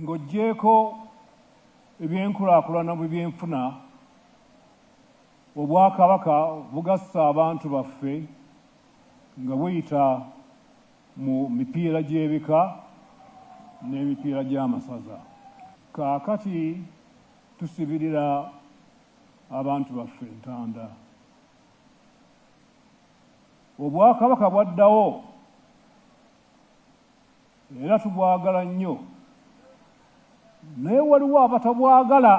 ng'oggyeko ebyenkulaakulana bwe byenfuna, Obwakabaka bugassa abantu baffe nga buyita mu mipiira gy'ebika n'emipiira gy'amasaza. Kaakati tusibirira abantu baffe entanda. Obwakabaka bwaddawo era tubwagala nnyo, naye waliwo abatabwagala.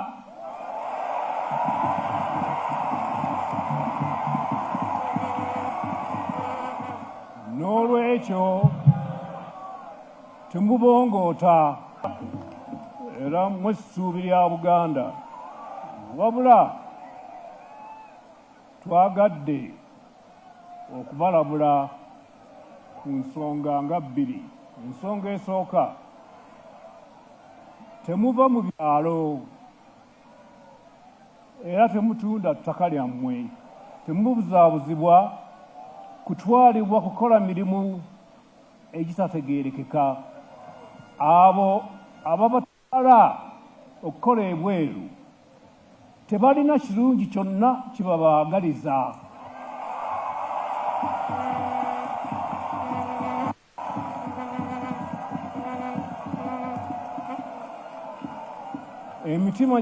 N'olwekyo temubongoota era mmwe ssuubi lya Buganda, wabula twagadde okubalabula ku nsonga nga bbiri. Ensonga esooka, temuva mu byalo era temutunda ttaka lyammwe, temubuzaabuzibwa kutwalibwa kukola mirimu egitategeerekeka. Abo ababatwala okukola ebweru tebalina kirungi kyonna kibabaagaliza. Emitima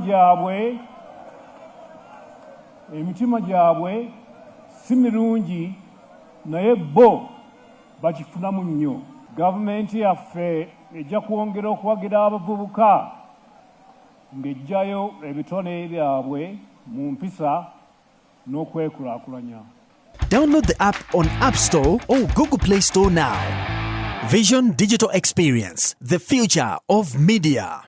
gyabwe si mirungi, naye bo bakifunamu nnyo. Gavumenti yaffe ejja kwongera okuwagira abavubuka ng'ejjayo ebitone byabwe mu mpisa n'okwekulaakulanya. Download the app on App Store or Google Play Store now. Vision Digital Experience, the future of media.